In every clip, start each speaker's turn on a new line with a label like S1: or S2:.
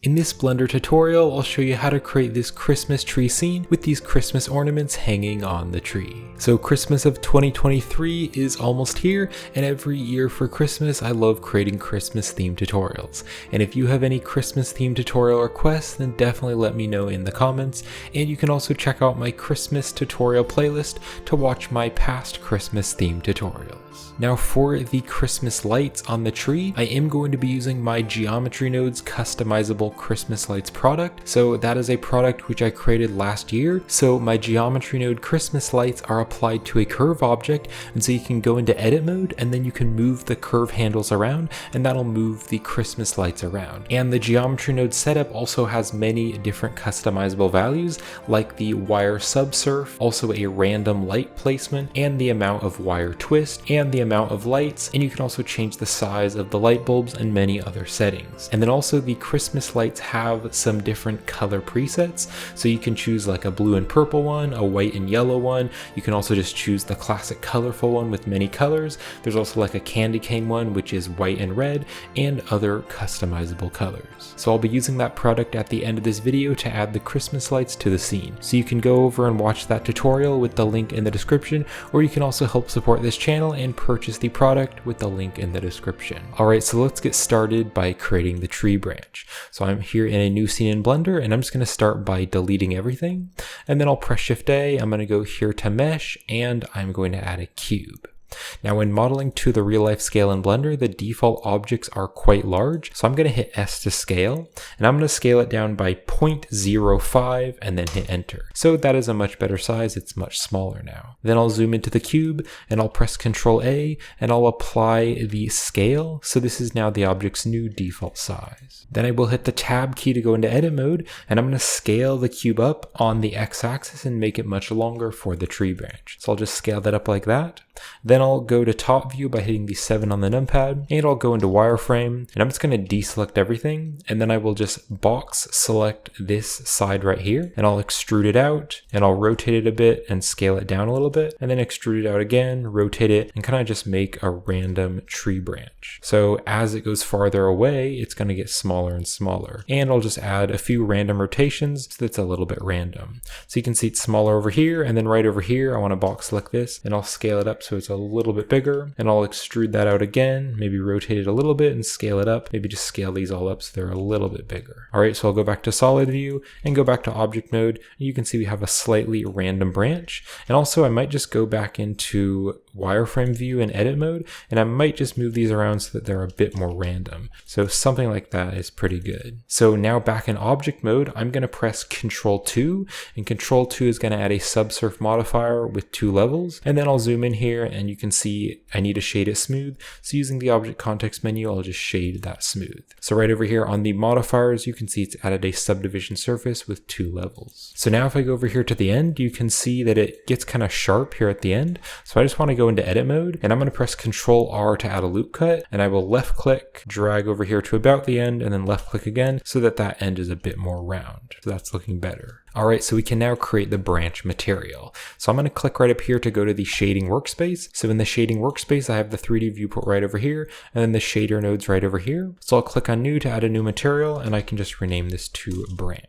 S1: In this Blender tutorial, I'll show you how to create this Christmas tree scene with these Christmas ornaments hanging on the tree. So Christmas of 2023 is almost here, and every year for Christmas, I love creating Christmas themed tutorials. And if you have any Christmas themed tutorial requests, then definitely let me know in the comments. And you can also check out my Christmas tutorial playlist to watch my past Christmas themed tutorials. Now for the Christmas lights on the tree, I am going to be using my Geometry Nodes Customizable Christmas Lights product. So that is a product which I created last year. So my Geometry Node Christmas lights are applied to a curve object, and so you can go into edit mode and then you can move the curve handles around, and that'll move the Christmas lights around. And the Geometry Node setup also has many different customizable values, like the wire subsurf, also a random light placement, and the amount of wire twist, and the amount of lights, and you can also change the size of the light bulbs and many other settings. And then also the Christmas lights have some different color presets, so you can choose like a blue and purple one, a white and yellow one. You can also just choose the classic colorful one with many colors. There's also like a candy cane one which is white and red, and other customizable colors. So I'll be using that product at the end of this video to add the Christmas lights to the scene. So you can go over and watch that tutorial with the link in the description, or you can also help support this channel and purchase the product with the link in the description. Alright, so let's get started by creating the tree branch. So I'm here in a new scene in Blender, and I'm just going to start by deleting everything, and then I'll press Shift A. I'm going to go here to Mesh, and I'm going to add a cube. Now when modeling to the real life scale in Blender, the default objects are quite large, so I'm going to hit S to scale, and I'm going to scale it down by 0.05 and then hit enter. So that is a much better size, it's much smaller now. Then I'll zoom into the cube, and I'll press Ctrl A, and I'll apply the scale, so this is now the object's new default size. Then I will hit the tab key to go into edit mode, and I'm going to scale the cube up on the x-axis and make it much longer for the tree branch. So I'll just scale that up like that. Then I'll go to top view by hitting the 7 on the numpad, and I'll go into wireframe, and I'm just going to deselect everything, and then I will just box select this side right here, and I'll extrude it out, and I'll rotate it a bit and scale it down a little bit, and then extrude it out again, rotate it, and kind of just make a random tree branch. So as it goes farther away, it's going to get smaller and smaller, and I'll just add a few random rotations so that's a little bit random. So you can see it's smaller over here, and then right over here I want to box select this, and I'll scale it up so it's a little bit bigger, and I'll extrude that out again, maybe rotate it a little bit and scale it up, maybe just scale these all up so they're a little bit bigger. Alright, so I'll go back to solid view and go back to object mode, and you can see we have a slightly random branch. And also I might just go back into wireframe view and edit mode, and I might just move these around so that they're a bit more random. So something like that is pretty good. So now back in object mode, I'm going to press Ctrl 2, and Ctrl 2 is going to add a subsurf modifier with 2 levels, and then I'll zoom in here, and you can see I need to shade it smooth. So using the object context menu, I'll just shade that smooth. So right over here on the modifiers, you can see it's added a subdivision surface with 2 levels. So now if I go over here to the end, you can see that it gets kind of sharp here at the end. So I just want to go into edit mode, and I'm going to press Ctrl R to add a loop cut, and I will left click, drag over here to about the end, and then left click again so that that end is a bit more round. So that's looking better. Alright, so we can now create the branch material. So I'm going to click right up here to go to the shading workspace. So in the shading workspace, I have the 3D viewport right over here, and then the shader nodes right over here. So I'll click on new to add a new material, and I can just rename this to branch.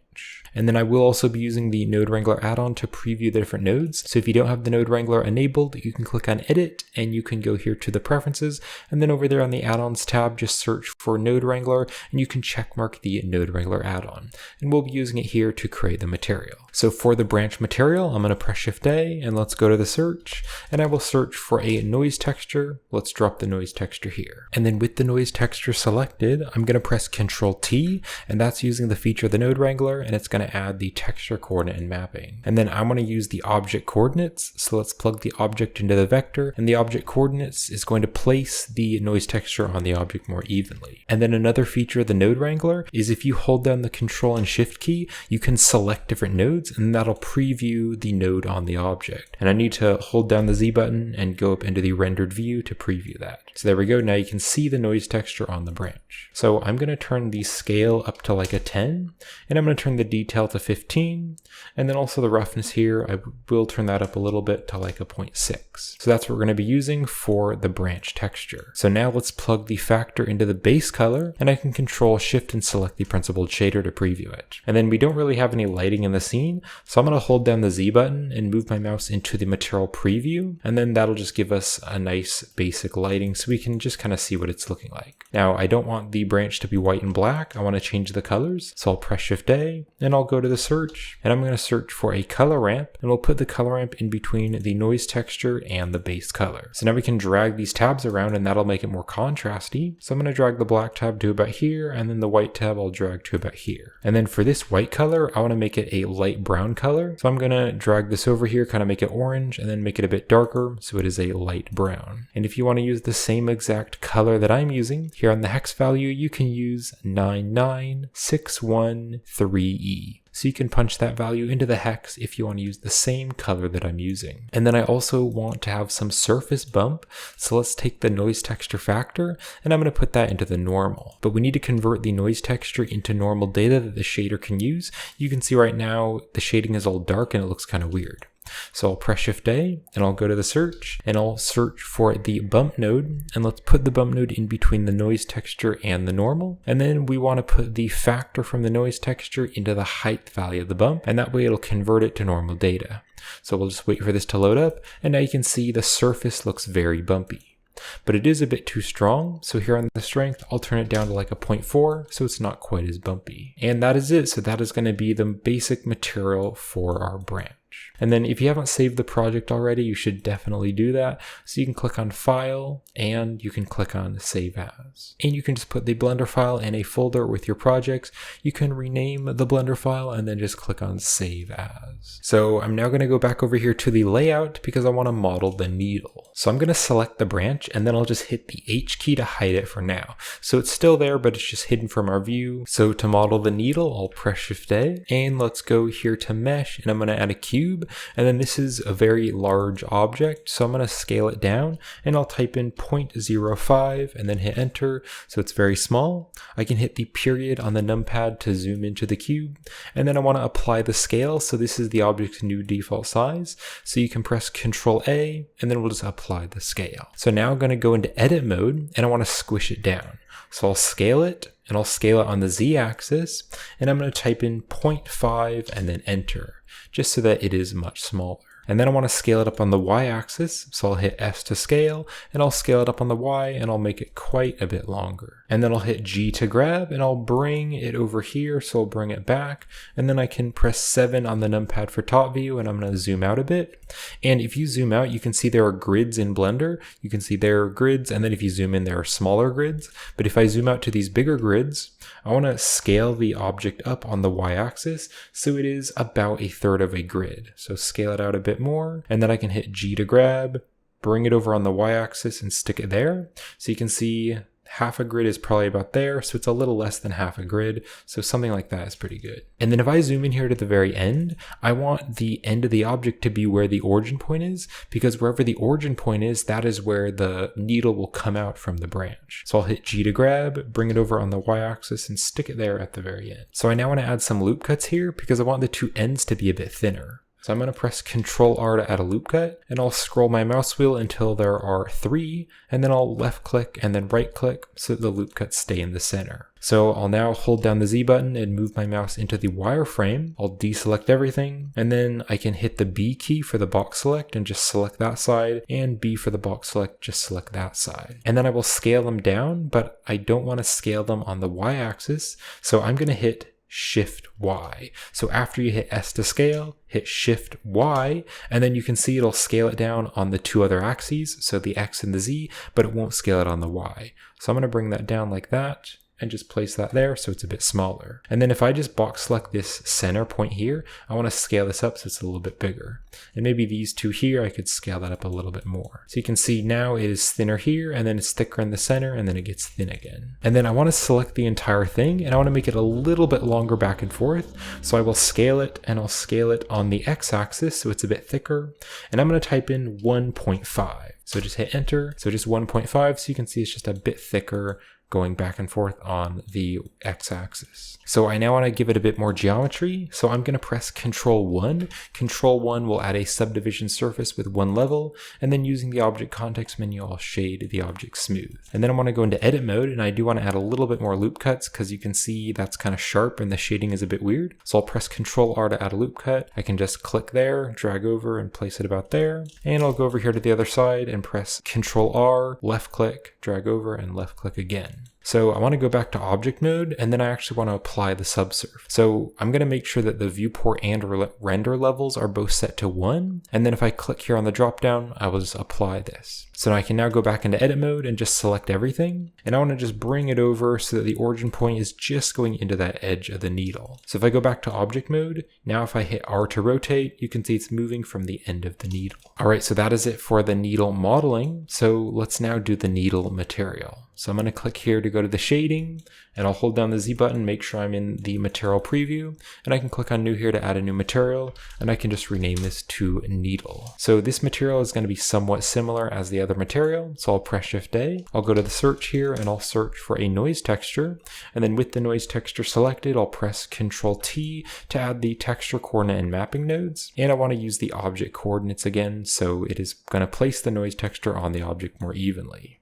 S1: And then I will also be using the Node Wrangler add-on to preview the different nodes. So if you don't have the Node Wrangler enabled, you can click on edit, and you can go here to the preferences, and then over there on the add-ons tab, just search for Node Wrangler, and you can check mark the Node Wrangler add-on. And we'll be using it here to create the material. So for the branch material, I'm going to press Shift A, and let's go to the search, and I will search for a noise texture. Let's drop the noise texture here. And then with the noise texture selected, I'm going to press Ctrl T, and that's using the feature of the Node Wrangler, and it's going to add the texture coordinate and mapping. And then I'm going to use the object coordinates. So let's plug the object into the vector, and the object coordinates is going to place the noise texture on the object more evenly. And then another feature of the Node Wrangler is if you hold down the Control and Shift key, you can select different nodes, and that'll preview the node on the object. And I need to hold down the Z button and go up into the rendered view to preview that. So there we go. Now you can see the noise texture on the branch. So I'm going to turn the scale up to like a 10, and I'm going to turn turn the detail to 15, and then also the roughness here, I will turn that up a little bit to like a 0.6. So that's what we're going to be using for the branch texture. So now let's plug the factor into the base color, and I can control shift and select the principled shader to preview it. And then we don't really have any lighting in the scene, so I'm going to hold down the Z button and move my mouse into the material preview, and then that'll just give us a nice basic lighting so we can just kind of see what it's looking like. Now I don't want the branch to be white and black, I want to change the colors, so I'll press Shift A, and I'll go to the search, and I'm going to search for a color ramp, and we'll put the color ramp in between the noise texture and the base color. So now we can drag these tabs around, and that'll make it more contrasty. So I'm going to drag the black tab to about here, and then the white tab I'll drag to about here. And then for this white color, I want to make it a light brown color, so I'm going to drag this over here, kind of make it orange, and then make it a bit darker, so it is a light brown. And if you want to use the same exact color that I'm using, here on the hex value, you can use 99613E. So you can punch that value into the hex if you want to use the same color that I'm using. And then I also want to have some surface bump. So let's take the noise texture factor, and I'm going to put that into the normal. But we need to convert the noise texture into normal data that the shader can use. You can see right now the shading is all dark and it looks kind of weird. So I'll press Shift A, and I'll go to the search, and I'll search for the bump node, and let's put the bump node in between the noise texture and the normal. And then we want to put the factor from the noise texture into the height value of the bump, and that way it'll convert it to normal data. So we'll just wait for this to load up, and now you can see the surface looks very bumpy. But it is a bit too strong, so here on the strength, I'll turn it down to like a 0.4, so it's not quite as bumpy. And that is it, so that is going to be the basic material for our branch. And then if you haven't saved the project already, you should definitely do that. So you can click on File, and you can click on Save As. And you can just put the Blender file in a folder with your projects. You can rename the Blender file and then just click on Save As. So I'm now going to go back over here to the layout because I want to model the needle. So I'm going to select the branch, and then I'll just hit the H key to hide it for now. So it's still there, but it's just hidden from our view. So to model the needle, I'll press Shift A, and let's go here to Mesh, and I'm going to add a cube. And then this is a very large object, so I'm going to scale it down, and I'll type in 0.05 and then hit enter, so it's very small. I can hit the period on the numpad to zoom into the cube, and then I want to apply the scale, so this is the object's new default size, so you can press Ctrl A, and then we'll just apply the scale. So now I'm going to go into edit mode, and I want to squish it down. So I'll scale it, and I'll scale it on the Z-axis, and I'm going to type in 0.5 and then enter, just so that it is much smaller. And then I want to scale it up on the Y-axis, so I'll hit S to scale, and I'll scale it up on the Y, and I'll make it quite a bit longer. And then I'll hit G to grab, and I'll bring it over here, so I'll bring it back, and then I can press 7 on the numpad for top view, and I'm going to zoom out a bit. And if you zoom out, you can see there are grids in Blender. You can see there are grids, and then if you zoom in, there are smaller grids. But if I zoom out to these bigger grids, I want to scale the object up on the Y-axis, so it is about 1/3 of a grid. So scale it out a bit more, and then I can hit G to grab, bring it over on the Y-axis and stick it there. So you can see half a grid is probably about there, so it's a little less than half a grid, so something like that is pretty good. And then if I zoom in here to the very end, I want the end of the object to be where the origin point is, because wherever the origin point is, that is where the needle will come out from the branch. So I'll hit G to grab, bring it over on the Y-axis, and stick it there at the very end. So I now want to add some loop cuts here, because I want the two ends to be a bit thinner. So I'm going to press Ctrl R to add a loop cut, and I'll scroll my mouse wheel until there are 3, and then I'll left click and then right click so that the loop cuts stay in the center. So I'll now hold down the Z button and move my mouse into the wireframe. I'll deselect everything, and then I can hit the B key for the box select and just select that side, and B for the box select, just select that side. And then I will scale them down, but I don't want to scale them on the Y-axis, so I'm going to hit Shift Y. So after you hit S to scale, hit Shift Y, and then you can see it'll scale it down on the two other axes, so the X and the Z, but it won't scale it on the Y. So I'm going to bring that down like that, and just place that there so it's a bit smaller. And then if I just box select this center point here, I want to scale this up so it's a little bit bigger. And maybe these two here, I could scale that up a little bit more. So you can see now it is thinner here, and then it's thicker in the center, and then it gets thin again. And then I want to select the entire thing, and I want to make it a little bit longer back and forth. So I will scale it, and I'll scale it on the X-axis so it's a bit thicker. And I'm going to type in 1.5. So just hit enter. So just 1.5, so you can see it's just a bit thicker, going back and forth on the x-axis. So I now want to give it a bit more geometry, so I'm going to press Ctrl 1. Ctrl 1 will add a subdivision surface with one level, and then using the object context menu, I'll shade the object smooth. And then I want to go into edit mode, and I do want to add a little bit more loop cuts because you can see that's kind of sharp and the shading is a bit weird. So I'll press Ctrl R to add a loop cut. I can just click there, drag over and place it about there. And I'll go over here to the other side and press Ctrl R, left click, drag over and left click again. So I want to go back to object mode, and then I actually want to apply the subsurf. So I'm going to make sure that the viewport and render levels are both set to 1. And then if I click here on the drop down, I will just apply this. So now I can now go back into edit mode and just select everything. And I want to just bring it over so that the origin point is just going into that edge of the needle. So if I go back to object mode, now if I hit R to rotate, you can see it's moving from the end of the needle. All right, so that is it for the needle modeling. So let's now do the needle material. So I'm going to click here to go to the shading, and I'll hold down the Z button, make sure I'm in the material preview, and I can click on new here to add a new material, and I can just rename this to needle. So this material is going to be somewhat similar as the other material, so I'll press Shift A, I'll go to the search here, and I'll search for a noise texture, and then with the noise texture selected, I'll press Ctrl T to add the texture coordinate and mapping nodes, and I want to use the object coordinates again, so it is going to place the noise texture on the object more evenly.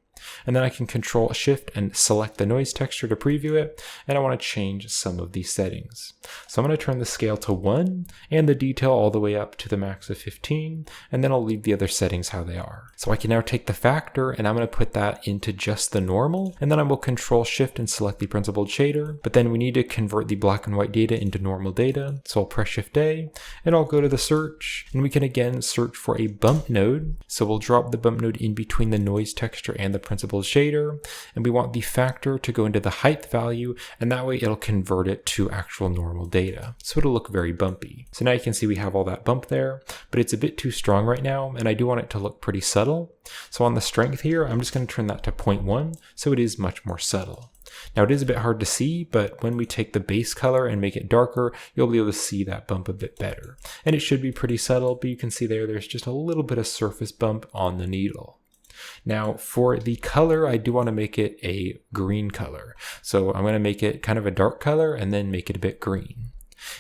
S1: And then I can Control Shift and select the noise texture to preview it, and I want to change some of these settings. So I'm going to turn the scale to 1 and the detail all the way up to the max of 15, and then I'll leave the other settings how they are. So I can now take the factor and I'm going to put that into just the normal, and then I will Control Shift and select the principled shader, but then we need to convert the black and white data into normal data, so I'll press Shift A, and I'll go to the search, and we can again search for a bump node, so we'll drop the bump node in between the noise texture and the principled shader, and we want the factor to go into the height value, and that way it'll convert it to actual normal data, so it'll look very bumpy. So now you can see we have all that bump there, but it's a bit too strong right now, and I do want it to look pretty subtle. So on the strength here, I'm just going to turn that to 0.1, so it is much more subtle. Now it is a bit hard to see, but when we take the base color and make it darker, you'll be able to see that bump a bit better. And it should be pretty subtle, but you can see there's just a little bit of surface bump on the needle. Now for the color, I do want to make it a green color. So I'm going to make it kind of a dark color and then make it a bit green.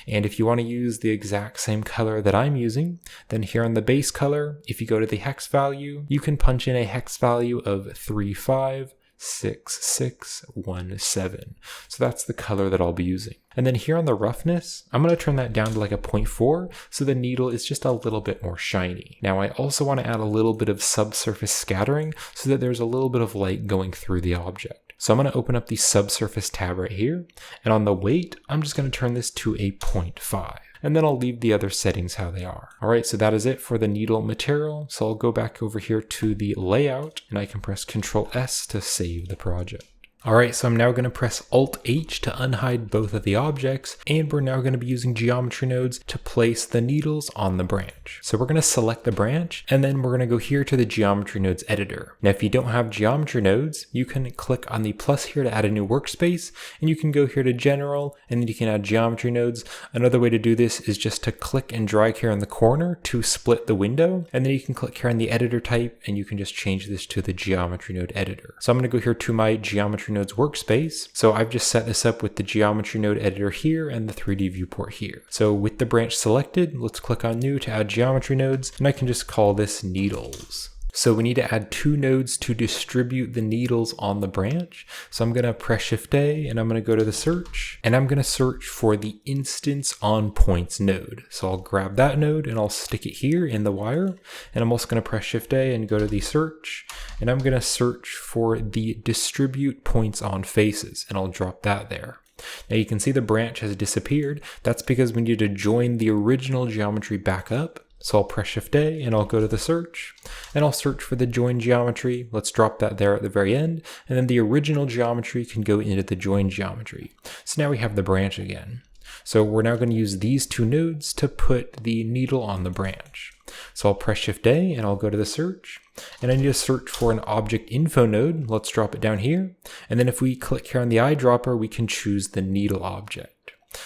S1: And if you want to use the exact same color that I'm using, then here on the base color, if you go to the hex value, you can punch in a hex value of 356617. So that's the color that I'll be using. And then here on the roughness, I'm going to turn that down to like a 0.4, so the needle is just a little bit more shiny. Now I also want to add a little bit of subsurface scattering so that there's a little bit of light going through the object. So I'm going to open up the subsurface tab right here, and on the weight, I'm just going to turn this to a 0.5. And then I'll leave the other settings how they are. All right, so that is it for the needle material. So I'll go back over here to the layout, and I can press Ctrl S to save the project. All right, so I'm now going to press Alt H to unhide both of the objects, and we're now going to be using geometry nodes to place the needles on the branch. So we're going to select the branch, and then we're going to go here to the geometry nodes editor. Now, if you don't have geometry nodes, you can click on the plus here to add a new workspace, and you can go here to general, and then you can add geometry nodes. Another way to do this is just to click and drag here in the corner to split the window, and then you can click here on the editor type, and you can just change this to the geometry node editor. So I'm going to go here to my geometry nodes workspace. So I've just set this up with the geometry node editor here and the 3D viewport here. So with the branch selected, let's click on new to add geometry nodes, and I can just call this needles. So we need to add 2 nodes to distribute the needles on the branch. So I'm going to press Shift A, and I'm going to go to the search, and I'm going to search for the instance on points node. So I'll grab that node and I'll stick it here in the wire, and I'm also going to press Shift A and go to the search, and I'm going to search for the distribute points on faces, and I'll drop that there. Now you can see the branch has disappeared. That's because we need to join the original geometry back up. So I'll press Shift A and I'll go to the search, and I'll search for the join geometry. Let's drop that there at the very end, and then the original geometry can go into the join geometry. So now we have the branch again. So we're now going to use these 2 nodes to put the needle on the branch. So I'll press Shift A and I'll go to the search, and I need to search for an object info node. Let's drop it down here. And then if we click here on the eyedropper, we can choose the needle object.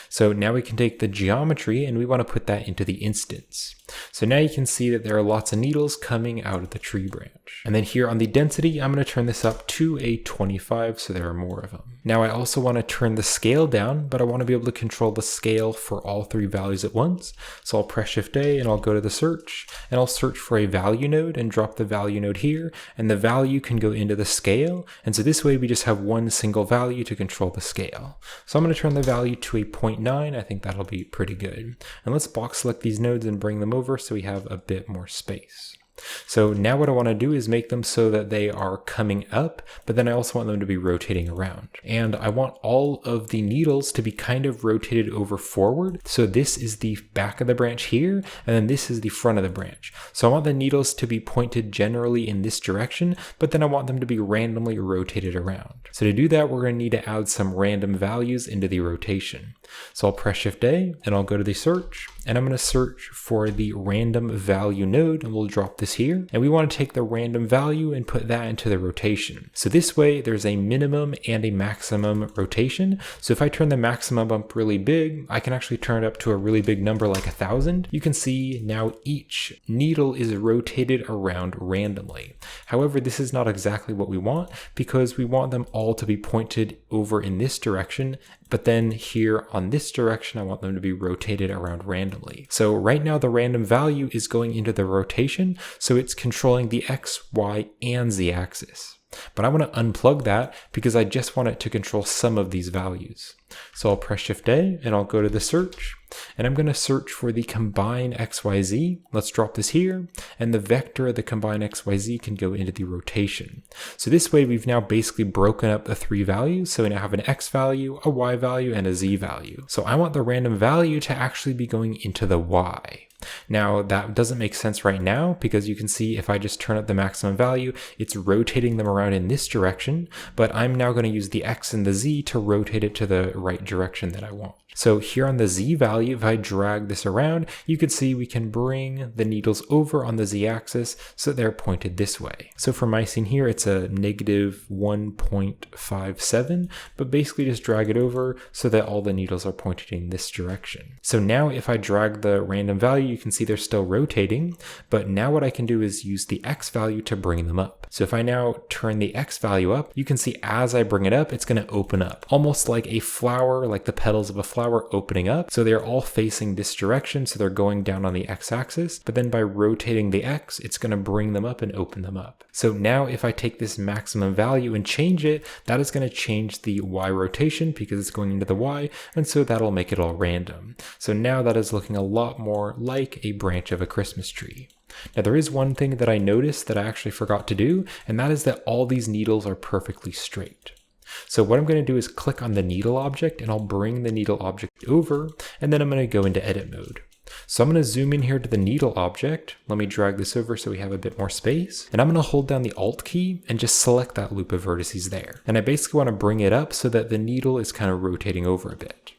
S1: So now we can take the geometry and we want to put that into the instance. So now you can see that there are lots of needles coming out of the tree branch. And then here on the density, I'm going to turn this up to a 25 so there are more of them. Now I also want to turn the scale down, but I want to be able to control the scale for all three values at once. So I'll press Shift A and I'll go to the search and I'll search for a value node and drop the value node here, and the value can go into the scale. And so this way we just have one single value to control the scale. So I'm going to turn the value to a 0.9. I think that'll be pretty good. And let's box select these nodes and bring them over so we have a bit more space. So now what I want to do is make them so that they are coming up, but then I also want them to be rotating around. And I want all of the needles to be kind of rotated over forward. So this is the back of the branch here, and then this is the front of the branch. So I want the needles to be pointed generally in this direction, but then I want them to be randomly rotated around. So to do that, we're going to need to add some random values into the rotation. So I'll press Shift A and I'll go to the search, and I'm going to search for the random value node, and we'll drop this here. And we want to take the random value and put that into the rotation. So this way there's a minimum and a maximum rotation. So if I turn the maximum up really big, I can actually turn it up to a really big number like 1,000. You can see now each needle is rotated around randomly. However, this is not exactly what we want, because we want them all to be pointed over in this direction. But then here on this direction, I want them to be rotated around randomly. So right now the random value is going into the rotation, so it's controlling the X, Y, and Z axis. But I want to unplug that because I just want it to control some of these values. So I'll press Shift A and I'll go to the search, and I'm going to search for the combine XYZ. Let's drop this here, and the vector of the combine XYZ can go into the rotation. So this way we've now basically broken up the three values. So we now have an X value, a Y value, and a Z value. So I want the random value to actually be going into the Y. Now that doesn't make sense right now, because you can see if I just turn up the maximum value, it's rotating them around in this direction, but I'm now going to use the X and the Z to rotate it to the right direction that I want. So here on the Z value, if I drag this around, you can see we can bring the needles over on the Z axis so they're pointed this way. So for my scene here, it's a negative 1.57, but basically just drag it over so that all the needles are pointed in this direction. So now if I drag the random value, you can see they're still rotating, but now what I can do is use the X value to bring them up. So if I now turn the X value up, you can see as I bring it up, it's going to open up, almost like a flower, like the petals of a flower opening up. So they're all facing this direction, so they're going down on the X-axis, but then by rotating the X, it's going to bring them up and open them up. So now if I take this maximum value and change it, that is going to change the Y rotation because it's going into the Y, and so that'll make it all random. So now that is looking a lot more like a branch of a Christmas tree. Now there is one thing that I noticed that I actually forgot to do, and that is that all these needles are perfectly straight. So what I'm going to do is click on the needle object, and I'll bring the needle object over, and then I'm going to go into edit mode. So I'm going to zoom in here to the needle object. Let me drag this over so we have a bit more space. And I'm going to hold down the Alt key and just select that loop of vertices there. And I basically want to bring it up so that the needle is kind of rotating over a bit.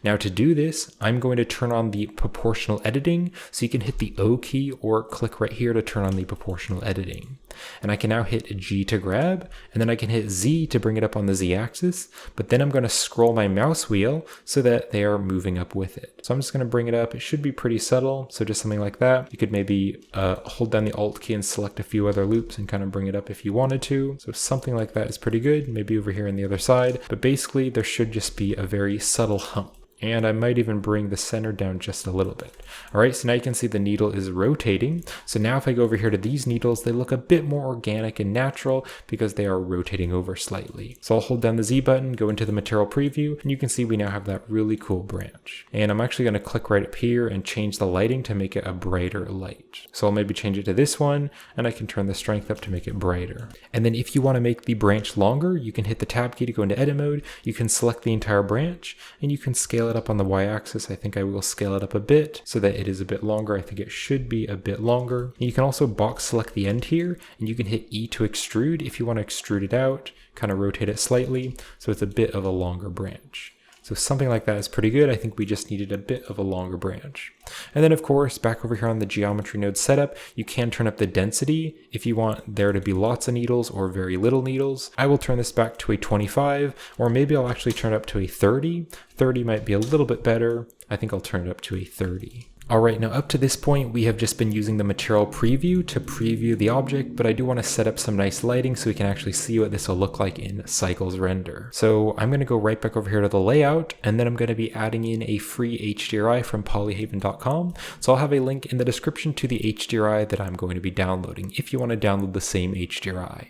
S1: Now to do this, I'm going to turn on the proportional editing, so you can hit the O key or click right here to turn on the proportional editing. And I can now hit G to grab, and then I can hit Z to bring it up on the Z axis, but then I'm going to scroll my mouse wheel so that they are moving up with it. So I'm just going to bring it up. It should be pretty subtle, so just something like that. You could maybe hold down the Alt key and select a few other loops and kind of bring it up if you wanted to. So something like that is pretty good, maybe over here on the other side, but basically there should just be a very subtle hump. And I might even bring the center down just a little bit. All right, so now you can see the needle is rotating. So now if I go over here to these needles, they look a bit more organic and natural because they are rotating over slightly. So I'll hold down the Z button, go into the material preview, and you can see we now have that really cool branch. And I'm actually gonna click right up here and change the lighting to make it a brighter light. So I'll maybe change it to this one, and I can turn the strength up to make it brighter. And then if you wanna make the branch longer, you can hit the tab key to go into edit mode, you can select the entire branch, and you can scale it up on the Y-axis. I think I will scale it up a bit so that it is a bit longer. I think it should be a bit longer. And you can also box select the end here, and you can hit E to extrude if you want to extrude it out, kind of rotate it slightly, so it's a bit of a longer branch. So something like that is pretty good. I think we just needed a bit of a longer branch. And then of course, back over here on the geometry node setup, you can turn up the density if you want there to be lots of needles or very little needles. I will turn this back to a 25, or maybe I'll actually turn it up to a 30. 30 might be a little bit better. I think I'll turn it up to a 30. Alright, now up to this point we have just been using the material preview to preview the object, but I do want to set up some nice lighting so we can actually see what this will look like in Cycles Render. So I'm going to go right back over here to the layout, and then I'm going to be adding in a free HDRI from polyhaven.com. So I'll have a link in the description to the HDRI that I'm going to be downloading if you want to download the same HDRI.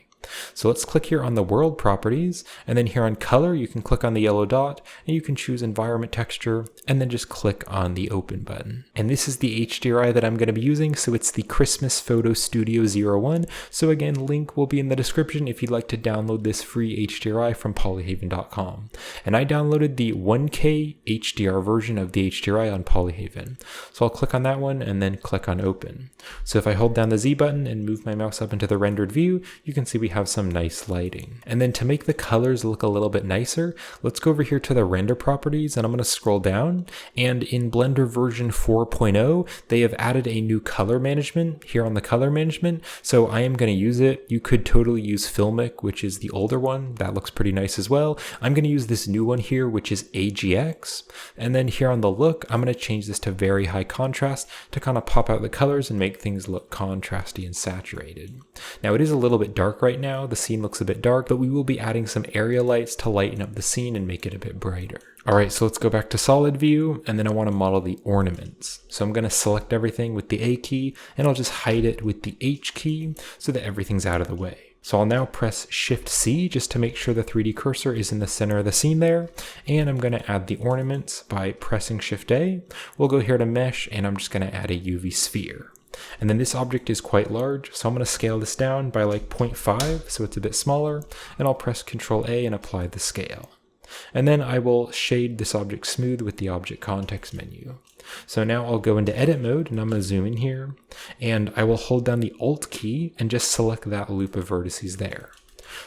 S1: So let's click here on the world properties, and then here on color you can click on the yellow dot and you can choose environment texture, and then just click on the open button. And this is the HDRI that I'm going to be using, so it's the Christmas Photo Studio 01. So again, link will be in the description if you'd like to download this free HDRI from polyhaven.com. And I downloaded the 1K HDR version of the HDRI on Polyhaven. So I'll click on that one and then click on open. So if I hold down the Z button and move my mouse up into the rendered view, you can see we have some nice lighting. And then to make the colors look a little bit nicer, let's go over here to the render properties, and I'm going to scroll down, and in Blender version 4.0 they have added a new color management here on the color management, so I am going to use it. You could totally use Filmic, which is the older one. That looks pretty nice as well. I'm going to use this new one here, which is AGX, and then here on the look I'm going to change this to very high contrast to kind of pop out the colors and make things look contrasty and saturated. Now it is a little bit dark right now, the scene looks a bit dark, but we will be adding some area lights to lighten up the scene and make it a bit brighter. Alright, so let's go back to solid view, and then I want to model the ornaments. So I'm going to select everything with the A key, and I'll just hide it with the H key so that everything's out of the way. So I'll now press Shift C just to make sure the 3D cursor is in the center of the scene there, and I'm going to add the ornaments by pressing Shift A. We'll go here to Mesh, and I'm just going to add a UV sphere. And then this object is quite large, so I'm going to scale this down by like 0.5 so it's a bit smaller, and I'll press Ctrl A and apply the scale. And then I will shade this object smooth with the object context menu. So now I'll go into edit mode, and I'm going to zoom in here, and I will hold down the Alt key and just select that loop of vertices there.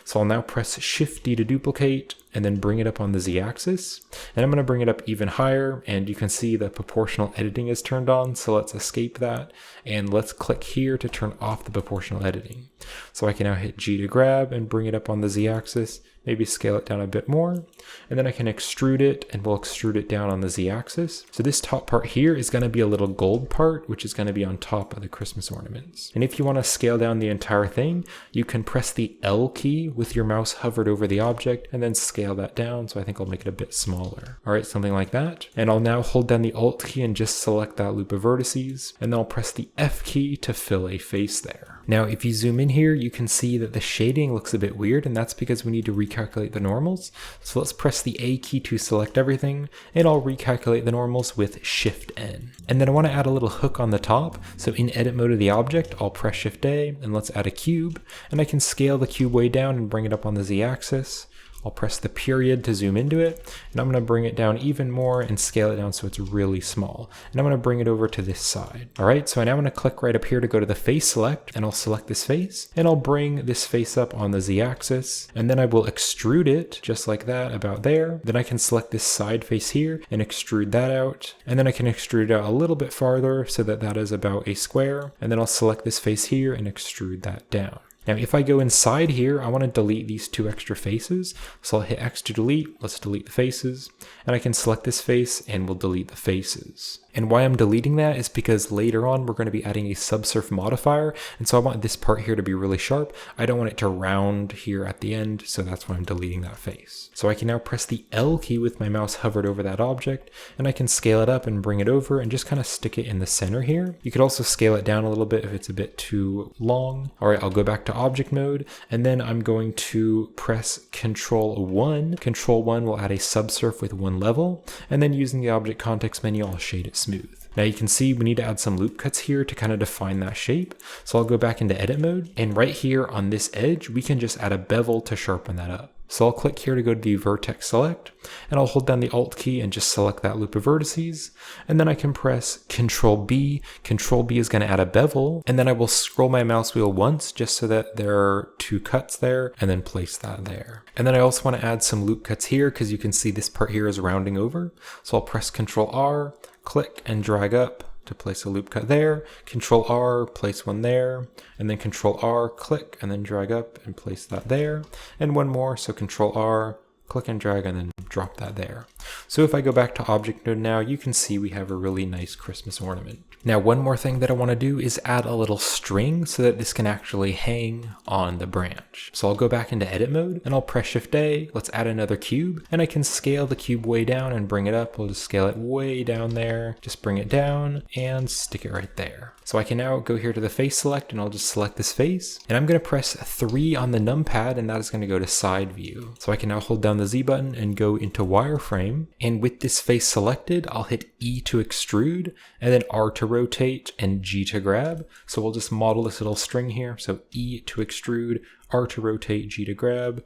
S1: So I'll now press Shift D to duplicate and then bring it up on the Z-axis, and I'm going to bring it up even higher, and you can see the proportional editing is turned on, so let's escape that, and let's click here to turn off the proportional editing. So I can now hit G to grab and bring it up on the Z-axis, maybe scale it down a bit more, and then I can extrude it, and we'll extrude it down on the Z-axis. So this top part here is going to be a little gold part, which is going to be on top of the Christmas ornaments. And if you want to scale down the entire thing, you can press the L key with your mouse hovered over the object, and then scale that down, so I think I'll make it a bit smaller. Alright, something like that. And I'll now hold down the Alt key and just select that loop of vertices, and then I'll press the F key to fill a face there. Now if you zoom in here, you can see that the shading looks a bit weird, and that's because we need to recalculate the normals. So let's press the A key to select everything, and I'll recalculate the normals with Shift N. And then I want to add a little hook on the top, so in edit mode of the object, I'll press Shift A, and let's add a cube, and I can scale the cube way down and bring it up on the Z-axis. I'll press the period to zoom into it, and I'm going to bring it down even more and scale it down so it's really small. And I'm going to bring it over to this side. Alright, so I now want to click right up here to go to the face select, and I'll select this face, and I'll bring this face up on the Z-axis, and then I will extrude it just like that, about there. Then I can select this side face here and extrude that out, and then I can extrude it out a little bit farther so that that is about a square, and then I'll select this face here and extrude that down. Now if I go inside here, I want to delete these two extra faces, so I'll hit X to delete. Let's delete the faces, and I can select this face and we'll delete the faces. And why I'm deleting that is because later on we're going to be adding a subsurf modifier, and so I want this part here to be really sharp. I don't want it to round here at the end, so that's why I'm deleting that face. So I can now press the L key with my mouse hovered over that object, and I can scale it up and bring it over and just kind of stick it in the center here. You could also scale it down a little bit if it's a bit too long. Alright, I'll go back to object mode, and then I'm going to press Control 1. Control 1 will add a subsurf with one level, and then using the object context menu, I'll shade it smooth. Now you can see we need to add some loop cuts here to kind of define that shape. So I'll go back into edit mode, and right here on this edge, we can just add a bevel to sharpen that up. So I'll click here to go to the vertex select, and I'll hold down the Alt key and just select that loop of vertices, and then I can press Control B. Control B is going to add a bevel, and then I will scroll my mouse wheel once just so that there are two cuts there, and then place that there. And then I also want to add some loop cuts here because you can see this part here is rounding over. So I'll press Control R, click and drag up to place a loop cut there, Control R, place one there, and then Control R, click, and then drag up and place that there, and one more, so Control R, click and drag and then drop that there. So if I go back to Object Node now, you can see we have a really nice Christmas ornament. Now, one more thing that I want to do is add a little string so that this can actually hang on the branch. So I'll go back into edit mode and I'll press Shift A. Let's add another cube, and I can scale the cube way down and bring it up. We'll just scale it way down there, just bring it down and stick it right there. So I can now go here to the face select and I'll just select this face, and I'm going to press 3 on the numpad, and that is going to go to side view. So I can now hold down the Z button and go into wireframe, and with this face selected, I'll hit E to extrude and then R to rotate and G to grab. So we'll just model this little string here. So E to extrude, R to rotate, G to grab,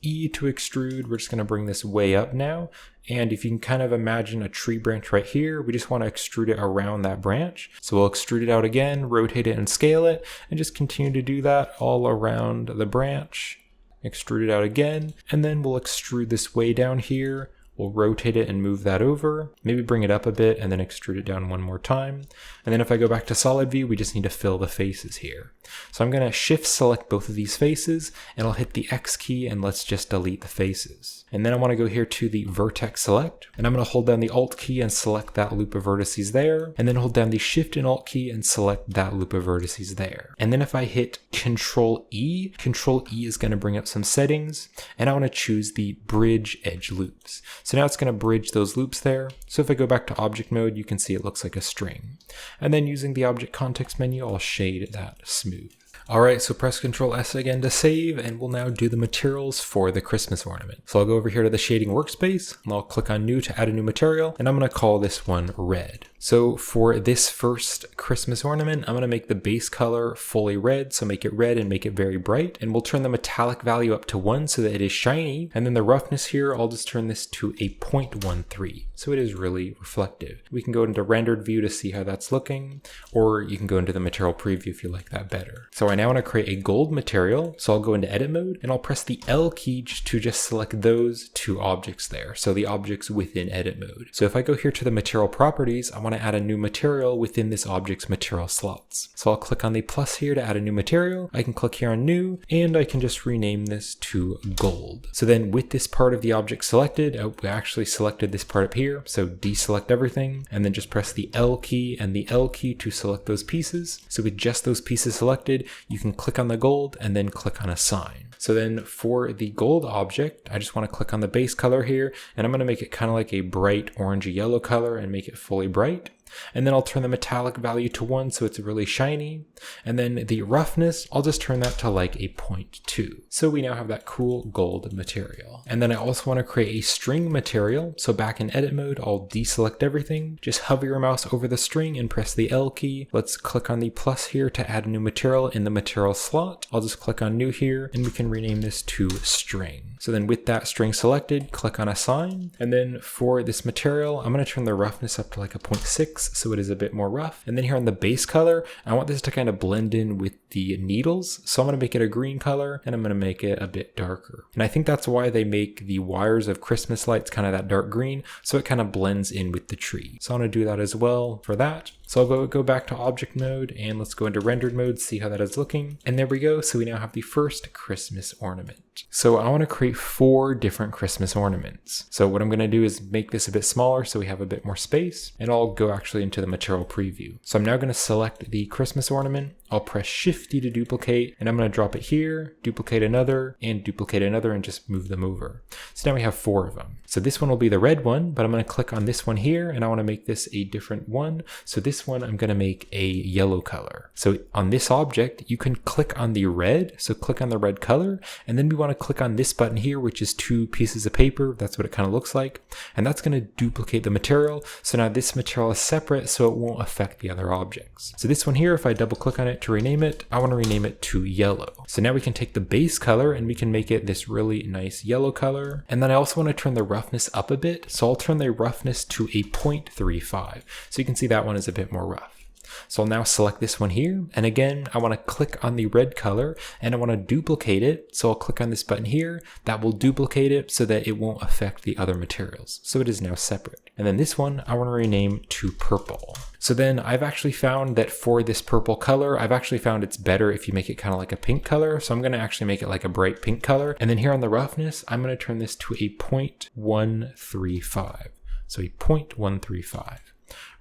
S1: E to extrude. We're just going to bring this way up now. And if you can kind of imagine a tree branch right here, we just want to extrude it around that branch. So we'll extrude it out again, rotate it and scale it, and just continue to do that all around the branch. Extrude it out again, and then we'll extrude this way down here. We'll rotate it and move that over, maybe bring it up a bit and then extrude it down one more time. And then if I go back to solid view, we just need to fill the faces here. So I'm going to shift select both of these faces, and I'll hit the X key and let's just delete the faces. And then I want to go here to the vertex select, and I'm going to hold down the Alt key and select that loop of vertices there, and then hold down the Shift and Alt key and select that loop of vertices there. And then if I hit Control E is going to bring up some settings, and I want to choose the bridge edge loops. So now it's going to bridge those loops there. So if I go back to object mode, you can see it looks like a string. And then using the object context menu, I'll shade that smooth. Alright, so press Ctrl S again to save, and we'll now do the materials for the Christmas ornament. So I'll go over here to the shading workspace, and I'll click on new to add a new material, and I'm going to call this one red. So for this first Christmas ornament, I'm going to make the base color fully red, so make it red and make it very bright, and we'll turn the metallic value up to 1 so that it is shiny, and then the roughness here, I'll just turn this to a 0.13, so it is really reflective. We can go into rendered view to see how that's looking, or you can go into the material preview if you like that better. So I now want to create a gold material, so I'll go into edit mode, and I'll press the L key to just select those two objects there, so the objects within edit mode. So if I go here to the material properties, I want to add a new material within this object's material slots. So I'll click on the plus here to add a new material. I can click here on new, and I can just rename this to gold. So then with this part of the object selected, we actually selected this part up here, so deselect everything, and then just press the L key and the L key to select those pieces. So with just those pieces selected, you can click on the gold and then click on assign. So then for the gold object, I just want to click on the base color here, and I'm going to make it kind of like a bright orangey yellow color and make it fully bright. And then I'll turn the metallic value to 1 so it's really shiny. And then the roughness, I'll just turn that to like a 0.2. So we now have that cool gold material. And then I also want to create a string material. So back in edit mode, I'll deselect everything. Just hover your mouse over the string and press the L key. Let's click on the plus here to add a new material in the material slot. I'll just click on new here, and we can rename this to string. So then with that string selected, click on assign. And then for this material, I'm going to turn the roughness up to like a 0.6. So it is a bit more rough. And then here on the base color, I want this to kind of blend in with the needles. So I'm going to make it a green color, and I'm going to make it a bit darker. And I think that's why they make the wires of Christmas lights kind of that dark green, so it kind of blends in with the tree. So I'm going to do that as well for that. So I'll go back to object mode, and let's go into rendered mode, see how that is looking. And there we go. So we now have the first Christmas ornament. So I want to create 4 different Christmas ornaments. So what I'm going to do is make this a bit smaller so we have a bit more space, and I'll go actually into the material preview. So I'm now going to select the Christmas ornament. I'll press Shift D to duplicate, and I'm going to drop it here, duplicate another, and just move them over. So now we have 4 of them. So this one will be the red one, but I'm going to click on this one here, and I want to make this a different one. So this one I'm going to make a yellow color. So on this object, you can click on the red. So click on the red color, and then we want to click on this button here, which is 2 pieces of paper. That's what it kind of looks like. And that's going to duplicate the material. So now this material is separate, so it won't affect the other objects. So this one here, if I double click on it to rename it, I want to rename it to yellow. So now we can take the base color and we can make it this really nice yellow color. And then I also want to turn the roughness up a bit. So I'll turn the roughness to a 0.35. So you can see that one is a bit more rough. So I'll now select this one here, and again I want to click on the red color and I want to duplicate it. So I'll click on this button here, that will duplicate it so that it won't affect the other materials. So it is now separate. And then this one I want to rename to purple. So then I've actually found that for this purple color, I've actually found it's better if you make it kind of like a pink color. So I'm going to actually make it like a bright pink color. And then here on the roughness, I'm going to turn this to a 0.135. So a 0.135.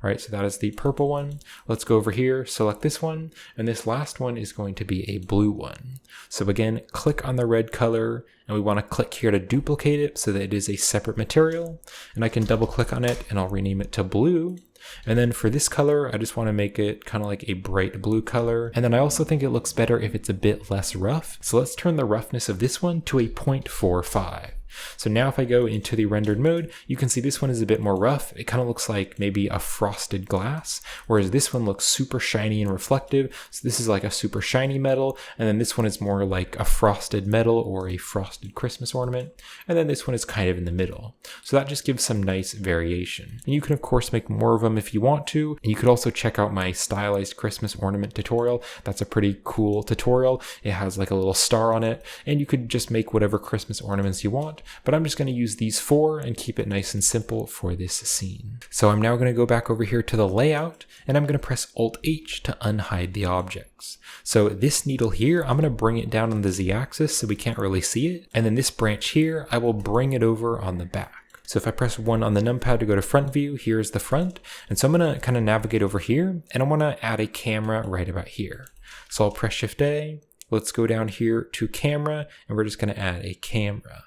S1: All right, so that is the purple one. Let's go over here, select this one, and this last one is going to be a blue one. So again, click on the red color, and we want to click here to duplicate it so that it is a separate material. And I can double click on it, and I'll rename it to blue. And then for this color, I just want to make it kind of like a bright blue color. And then I also think it looks better if it's a bit less rough. So let's turn the roughness of this one to a 0.45. So now if I go into the rendered mode, you can see this one is a bit more rough. It kind of looks like maybe a frosted glass, whereas this one looks super shiny and reflective. So this is like a super shiny metal, and then this one is more like a frosted metal or a frosted Christmas ornament. And then this one is kind of in the middle. So that just gives some nice variation. And you can of course make more of them if you want to. And you could also check out my stylized Christmas ornament tutorial. That's a pretty cool tutorial. It has like a little star on it, and you could just make whatever Christmas ornaments you want. But I'm just going to use these 4 and keep it nice and simple for this scene. So I'm now going to go back over here to the layout, and I'm going to press Alt-H to unhide the objects. So this needle here, I'm going to bring it down on the Z-axis so we can't really see it. And then this branch here, I will bring it over on the back. So if I press 1 on the numpad to go to front view, here's the front. And so I'm going to kind of navigate over here, and I want to add a camera right about here. So I'll press Shift-A. Let's go down here to camera, and we're just going to add a camera.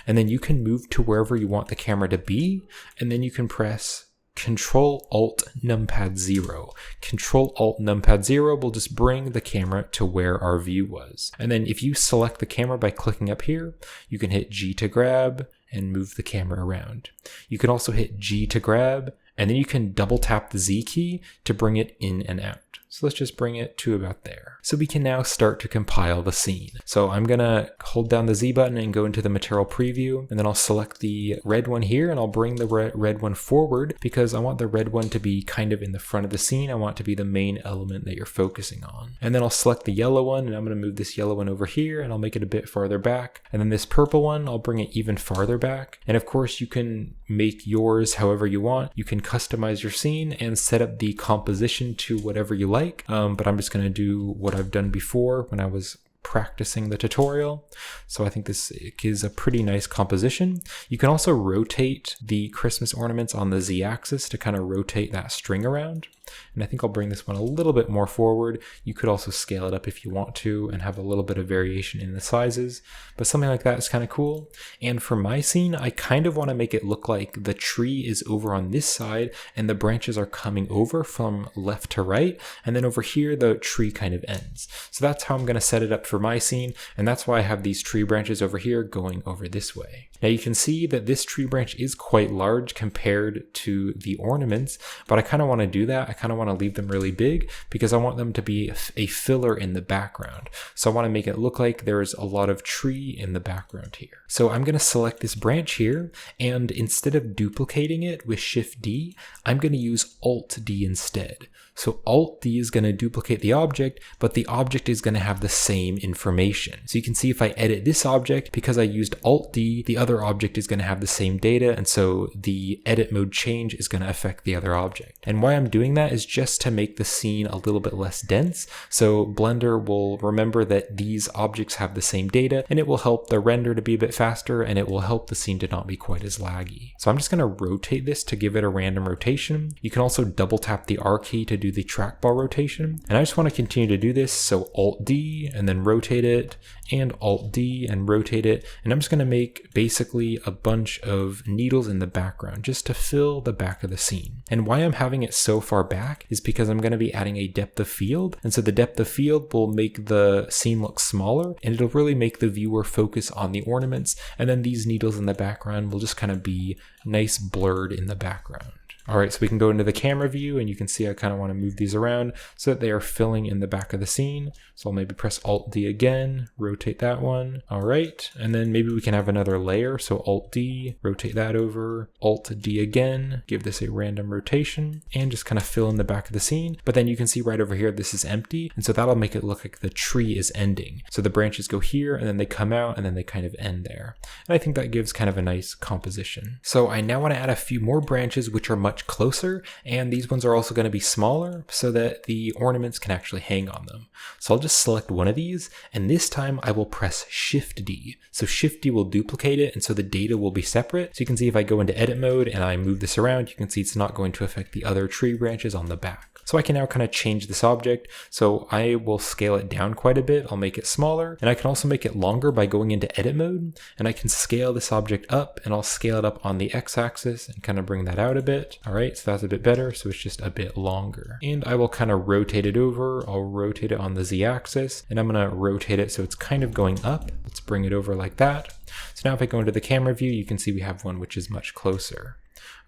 S1: And then you can move to wherever you want the camera to be, and then you can press Control-Alt-Numpad 0. Control-Alt-Numpad 0 will just bring the camera to where our view was. And then if you select the camera by clicking up here, you can hit G to grab and move the camera around. You can also hit G to grab, and then you can double tap the Z key to bring it in and out. So let's just bring it to about there. So we can now start to compile the scene. So I'm gonna hold down the Z button and go into the material preview, and then I'll select the red one here, and I'll bring the red one forward because I want the red one to be kind of in the front of the scene. I want it to be the main element that you're focusing on. And then I'll select the yellow one, and I'm gonna move this yellow one over here, and I'll make it a bit farther back. And then this purple one, I'll bring it even farther back. And of course you can make yours however you want. You can customize your scene and set up the composition to whatever you like. But I'm just going to do what I've done before when I was practicing the tutorial. So I think this is a pretty nice composition. You can also rotate the Christmas ornaments on the Z-axis to kind of rotate that string around. And I think I'll bring this one a little bit more forward. You could also scale it up if you want to and have a little bit of variation in the sizes, but something like that is kind of cool. And for my scene, I kind of want to make it look like the tree is over on this side and the branches are coming over from left to right. And then over here, the tree kind of ends. So that's how I'm going to set it up for my scene. And that's why I have these tree branches over here going over this way. Now you can see that this tree branch is quite large compared to the ornaments, but I kind of want to do that. I kind of want to leave them really big because I want them to be a filler in the background. So I want to make it look like there's a lot of tree in the background here. So I'm going to select this branch here, and instead of duplicating it with Shift D, I'm going to use Alt D instead. So Alt D is going to duplicate the object, but the object is going to have the same information. So you can see if I edit this object, because I used Alt D, the other object is going to have the same data, and so the edit mode change is going to affect the other object. And why I'm doing that is just to make the scene a little bit less dense. So Blender will remember that these objects have the same data, and it will help the render to be a bit faster, and it will help the scene to not be quite as laggy. So I'm just going to rotate this to give it a random rotation. You can also double tap the R key to do the trackball rotation. And I just want to continue to do this. So Alt D and then rotate it, and Alt D and rotate it. And I'm just going to make basically a bunch of needles in the background just to fill the back of the scene. And why I'm having it so far back is because I'm going to be adding a depth of field. And so the depth of field will make the scene look smaller, and it'll really make the viewer focus on the ornaments. And then these needles in the background will just kind of be nice blurred in the background. All right, so we can go into the camera view, and you can see I kind of want to move these around so that they are filling in the back of the scene. So I'll maybe press Alt D again, rotate that one. All right, and then maybe we can have another layer. So Alt D, rotate that over, Alt D again, give this a random rotation, and just kind of fill in the back of the scene. But then you can see right over here, this is empty. And so that'll make it look like the tree is ending. So the branches go here, and then they come out, and then they kind of end there. And I think that gives kind of a nice composition. So I now want to add a few more branches, which are much much closer, and these ones are also going to be smaller so that the ornaments can actually hang on them. So I'll just select one of these, and this time I will press Shift D. So Shift D will duplicate it, and so the data will be separate. So you can see if I go into edit mode and I move this around, you can see it's not going to affect the other tree branches on the back. So I can now kind of change this object. So I will scale it down quite a bit. I'll make it smaller, and I can also make it longer by going into edit mode, and I can scale this object up, and I'll scale it up on the x-axis and kind of bring that out a bit. All right, so that's a bit better. So it's just a bit longer, and I will kind of rotate it over. I'll rotate it on the z-axis, and I'm going to rotate it so it's kind of going up. Let's bring it over like that. So now if I go into the camera view, you can see we have one which is much closer.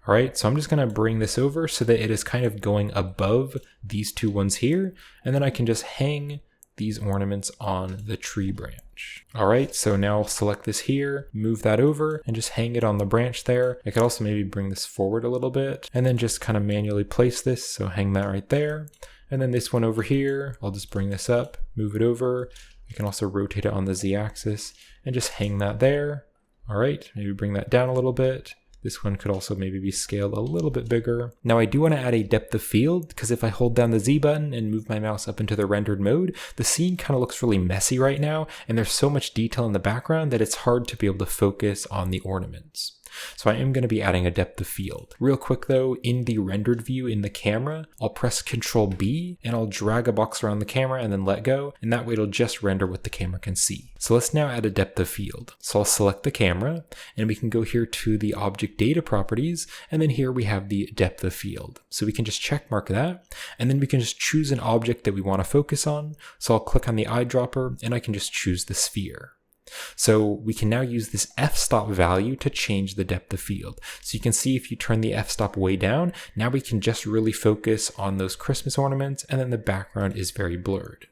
S1: All right, so I'm just going to bring this over so that it is kind of going above these two ones here, and then I can just hang these ornaments on the tree branch. All right, so now I'll select this here, move that over, and just hang it on the branch there. I could also maybe bring this forward a little bit, and then just kind of manually place this, so hang that right there. And then this one over here, I'll just bring this up, move it over. You can also rotate it on the z-axis, and just hang that there. All right, maybe bring that down a little bit. This one could also maybe be scaled a little bit bigger. Now I do want to add a depth of field, because if I hold down the Z button and move my mouse up into the rendered mode, the scene kind of looks really messy right now, and there's so much detail in the background that it's hard to be able to focus on the ornaments. So I am going to be adding a depth of field. Real quick though, in the rendered view in the camera, I'll press Ctrl B and I'll drag a box around the camera and then let go, and that way it'll just render what the camera can see. So let's now add a depth of field. So I'll select the camera, and we can go here to the object data properties, and then here we have the depth of field. So we can just check mark that, and then we can just choose an object that we want to focus on. So I'll click on the eyedropper and I can just choose the sphere. So we can now use this f-stop value to change the depth of field. So you can see if you turn the f-stop way down, now we can just really focus on those Christmas ornaments, and then the background is very blurred.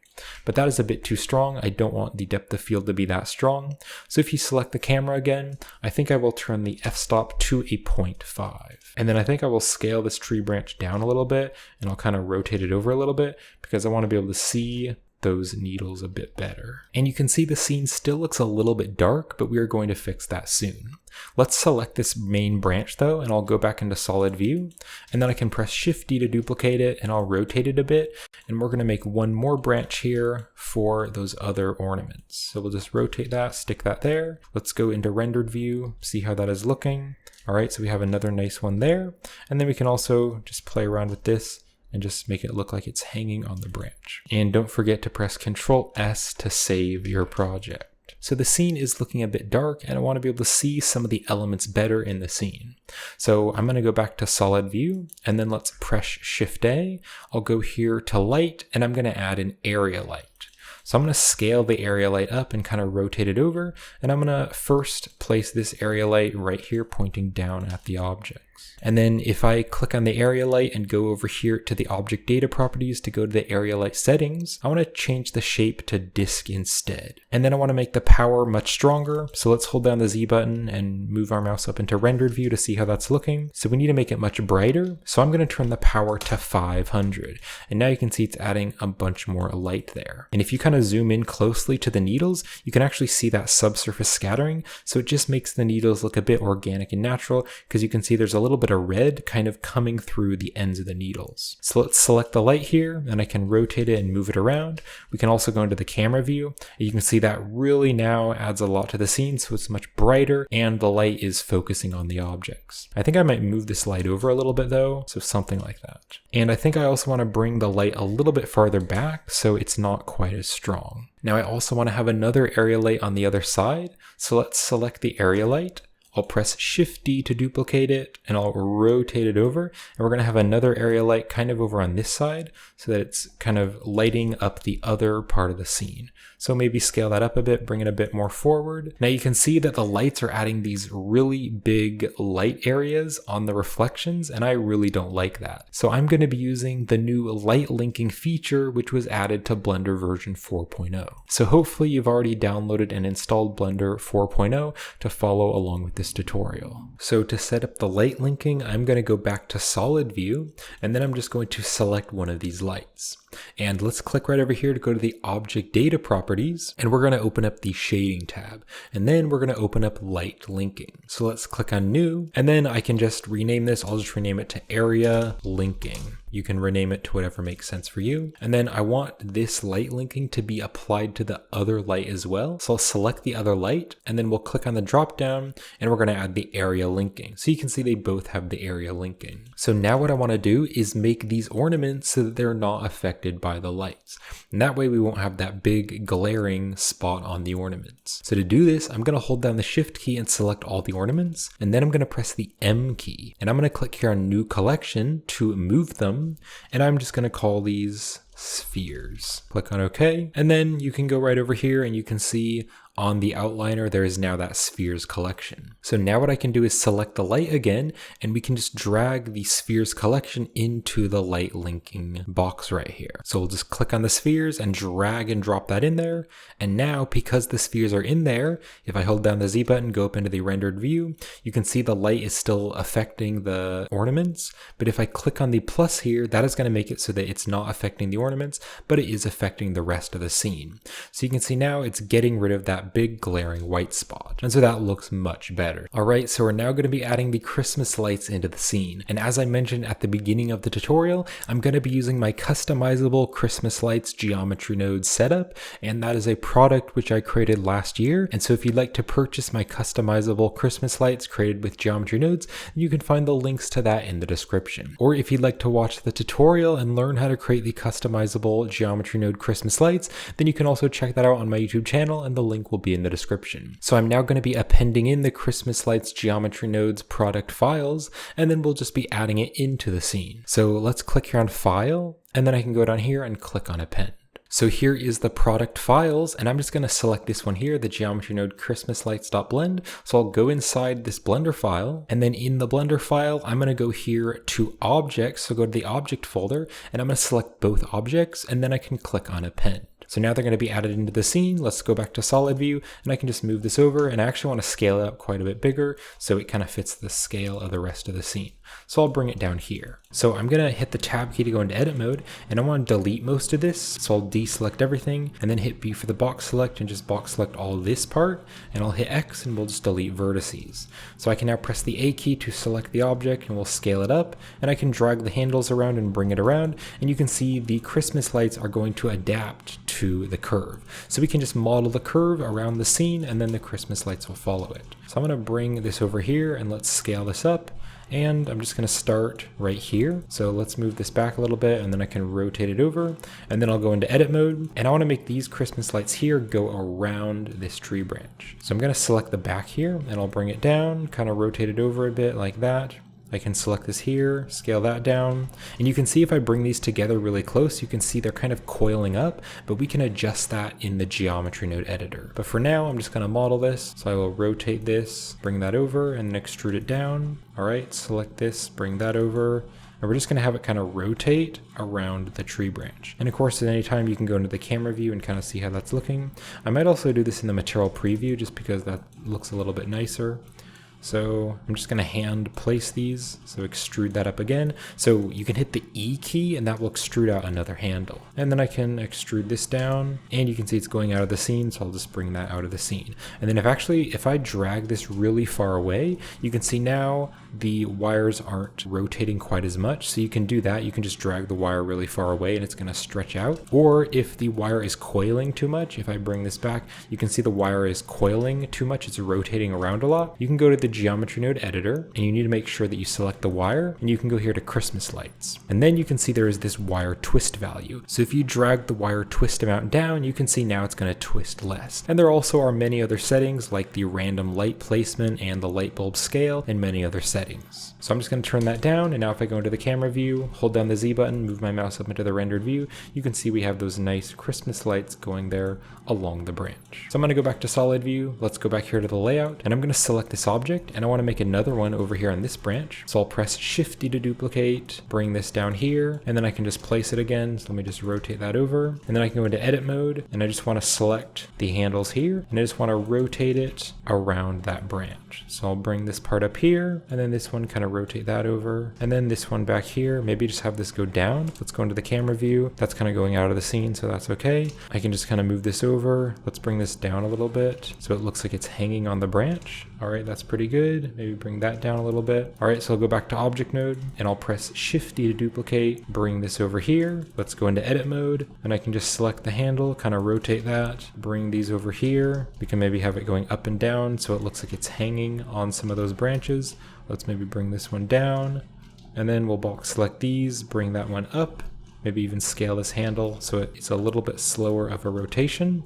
S1: But that is a bit too strong. I don't want the depth of field to be that strong. So if you select the camera again, I think I will turn the f-stop to a 0.5. And then I think I will scale this tree branch down a little bit, and I'll kind of rotate it over a little bit because I want to be able to see those needles a bit better. And you can see the scene still looks a little bit dark, but we are going to fix that soon. Let's select this main branch though, and I'll go back into solid view, and then I can press Shift D to duplicate it, and I'll rotate it a bit, and we're going to make one more branch here for those other ornaments. So we'll just rotate that, stick that there. Let's go into rendered view, see how that is looking. All right, so we have another nice one there, and then we can also just play around with this and just make it look like it's hanging on the branch. And don't forget to press Ctrl S to save your project. So the scene is looking a bit dark, and I want to be able to see some of the elements better in the scene. So I'm going to go back to solid view, and then let's press Shift A. I'll go here to light, and I'm going to add an area light. So I'm going to scale the area light up and kind of rotate it over, and I'm going to first place this area light right here pointing down at the objects. And then if I click on the area light and go over here to the object data properties to go to the area light settings, I want to change the shape to disk instead. And then I want to make the power much stronger. So let's hold down the Z button and move our mouse up into rendered view to see how that's looking. So we need to make it much brighter. So I'm going to turn the power to 500. And now you can see it's adding a bunch more light there. And if you kind of zoom in closely to the needles, you can actually see that subsurface scattering. So it just makes the needles look a bit organic and natural, because you can see there's a little bit of red kind of coming through the ends of the needles. So let's select the light here, and I can rotate it and move it around. We can also go into the camera view. You can see that really now adds a lot to the scene, so it's much brighter and the light is focusing on the objects. I think I might move this light over a little bit though, so something like that. And I think I also want to bring the light a little bit farther back so it's not quite as strong. Now I also want to have another area light on the other side, so let's select the area light. I'll press Shift D to duplicate it, and I'll rotate it over, and we're going to have another area light kind of over on this side so that it's kind of lighting up the other part of the scene. So maybe scale that up a bit, bring it a bit more forward. Now you can see that the lights are adding these really big light areas on the reflections, and I really don't like that. So I'm going to be using the new light linking feature, which was added to Blender version 4.0. So hopefully you've already downloaded and installed Blender 4.0 to follow along with this this tutorial. So to set up the light linking, I'm going to go back to solid view, and then I'm just going to select one of these lights. And let's click right over here to go to the object data properties, and we're going to open up the shading tab, and then we're going to open up light linking. So let's click on new, and then I can just rename this. I'll just rename it to area linking. You can rename it to whatever makes sense for you. And then I want this light linking to be applied to the other light as well. So I'll select the other light, and then we'll click on the drop down, and we're going to add the area linking. So you can see they both have the area linking. So now what I want to do is make these ornaments so that they're not affected by the lights. And that way we won't have that big glaring spot on the ornaments. So to do this, I'm going to hold down the shift key and select all the ornaments. And then I'm going to press the M key, and I'm going to click here on new collection to move them. And I'm just going to call these spheres. Click on OK. And then you can go right over here and you can see on the outliner, there is now that spheres collection. So now what I can do is select the light again, and we can just drag the spheres collection into the light linking box right here. So we'll just click on the spheres and drag and drop that in there. And now because the spheres are in there, if I hold down the Z button, go up into the rendered view, you can see the light is still affecting the ornaments. But if I click on the plus here, that is going to make it so that it's not affecting the ornaments, but it is affecting the rest of the scene. So you can see now it's getting rid of that big glaring white spot. And so that looks much better. All right, so we're now going to be adding the Christmas lights into the scene. And as I mentioned at the beginning of the tutorial, I'm going to be using my customizable Christmas lights geometry node setup. And that is a product which I created last year. And so if you'd like to purchase my customizable Christmas lights created with geometry nodes, you can find the links to that in the description. Or if you'd like to watch the tutorial and learn how to create the customizable geometry node Christmas lights, then you can also check that out on my YouTube channel, and the link will be in the description. So I'm now going to be appending in the Christmas lights geometry nodes product files, and then we'll just be adding it into the scene. So let's click here on file, and then I can go down here and click on append. So here is the product files, and I'm just going to select this one here, the geometry node Christmas lights.blend. So I'll go inside this Blender file, and then in the Blender file, I'm going to go here to objects. So go to the object folder, and I'm going to select both objects, and then I can click on append. So now they're going to be added into the scene. Let's go back to solid view, and I can just move this over, and I actually want to scale it up quite a bit bigger so it kind of fits the scale of the rest of the scene. So I'll bring it down here. So I'm going to hit the tab key to go into edit mode, and I want to delete most of this. So I'll deselect everything, and then hit B for the box select and just box select all this part, and I'll hit X and we'll just delete vertices. So I can now press the A key to select the object, and we'll scale it up, and I can drag the handles around and bring it around, and you can see the Christmas lights are going to adapt to the curve. So we can just model the curve around the scene, and then the Christmas lights will follow it. So I'm going to bring this over here, and let's scale this up. And I'm just going to start right here. So let's move this back a little bit, and then I can rotate it over, and then I'll go into edit mode, and I want to make these Christmas lights here go around this tree branch. So I'm going to select the back here, and I'll bring it down, kind of rotate it over a bit like that. I can select this here, scale that down, and you can see if I bring these together really close, you can see they're kind of coiling up, but we can adjust that in the geometry node editor. But for now, I'm just going to model this. So I will rotate this, bring that over, and extrude it down. All right, select this, bring that over, and we're just going to have it kind of rotate around the tree branch. And of course, at any time you can go into the camera view and kind of see how that's looking. I might also do this in the material preview just because that looks a little bit nicer. So I'm just going to hand place these, so extrude that up again. So you can hit the E key and that will extrude out another handle. And then I can extrude this down, and you can see it's going out of the scene, so I'll just bring that out of the scene. And then if I drag this really far away, you can see now the wires aren't rotating quite as much. So you can do that. You can just drag the wire really far away and it's going to stretch out. Or if the wire is coiling too much, if I bring this back, you can see the wire is coiling too much. It's rotating around a lot. You can go to the geometry node editor, and you need to make sure that you select the wire, and you can go here to Christmas lights. And then you can see there is this wire twist value. So if you drag the wire twist amount down, you can see now it's going to twist less. And there also are many other settings like the random light placement and the light bulb scale and many other settings. So I'm just going to turn that down, and now if I go into the camera view, hold down the Z button, move my mouse up into the rendered view, you can see we have those nice Christmas lights going there along the branch. So I'm going to go back to solid view. Let's go back here to the layout, and I'm going to select this object. object, and I want to make another one over here on this branch. So I'll press Shift D to duplicate, bring this down here, and then I can just place it again. So let me just rotate that over, and then I can go into edit mode, and I just want to select the handles here, and I just want to rotate it around that branch. So I'll bring this part up here, and then this one kind of rotate that over, and then this one back here, maybe just have this go down. Let's go into the camera view. That's kind of going out of the scene, so that's okay. I can just kind of move this over. Let's bring this down a little bit so it looks like it's hanging on the branch. All right, that's pretty good. Maybe bring that down a little bit. All right, so I'll go back to object node, and I'll press Shift D to duplicate, bring this over here. Let's go into edit mode, and I can just select the handle, kind of rotate that, bring these over here. We can maybe have it going up and down so it looks like it's hanging on some of those branches. Let's maybe bring this one down, and then we'll bulk select these, bring that one up, maybe even scale this handle so it's a little bit slower of a rotation.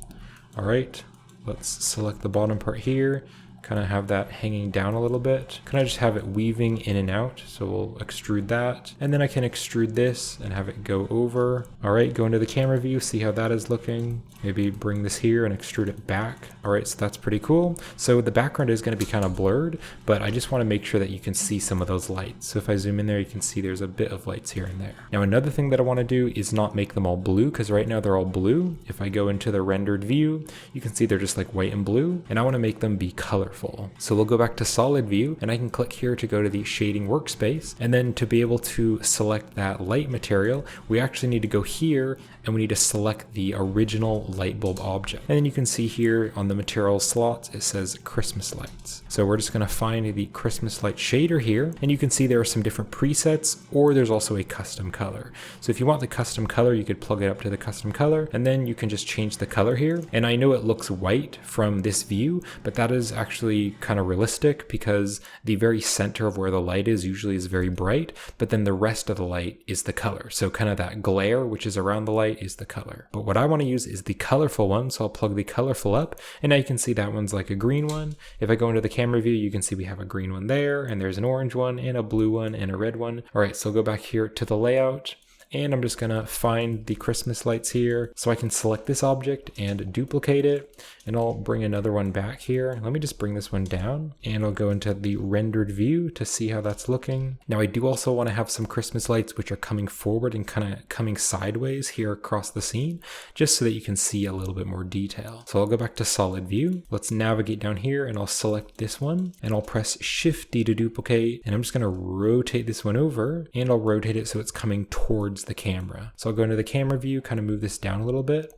S1: All right, let's select the bottom part here, kind of have that hanging down a little bit. Can I just have it weaving in and out? So we'll extrude that, and then I can extrude this and have it go over. All right, go into the camera view, see how that is looking. Maybe bring this here and extrude it back. All right, so that's pretty cool. So the background is going to be kind of blurred, but I just want to make sure that you can see some of those lights. So if I zoom in there, you can see there's a bit of lights here and there. Now another thing that I want to do is not make them all blue, because right now they're all blue. If I go into the rendered view, you can see they're just like white and blue, and I want to make them be colorful. So we'll go back to solid view, and I can click here to go to the shading workspace, and then to be able to select that light material, we actually need to go here and we need to select the original light bulb object. And then you can see here on the material slots, it says Christmas lights. So we're just going to find the Christmas light shader here, and you can see there are some different presets, or there's also a custom color. So if you want the custom color, you could plug it up to the custom color, and then you can just change the color here. And I know it looks white from this view, but that is actually kind of realistic because the very center of where the light is usually is very bright, but then the rest of the light is the color. So kind of that glare, which is around the light, is the color. But what I want to use is the colorful one, so I'll plug the colorful up, and now you can see that one's like a green one. If I go into the camera view, you can see we have a green one there, and there's an orange one, and a blue one, and a red one. All right, so I'll go back here to the layout, and I'm just gonna find the Christmas lights here. So I can select this object and duplicate it, and I'll bring another one back here. Let me just bring this one down, and I'll go into the rendered view to see how that's looking. Now I do also want to have some Christmas lights which are coming forward and kind of coming sideways here across the scene, just so that you can see a little bit more detail. So I'll go back to solid view. Let's navigate down here, and I'll select this one, and I'll press Shift D to duplicate, and I'm just gonna rotate this one over, and I'll rotate it so it's coming towards the camera. So I'll go into the camera view, kind of move this down a little bit,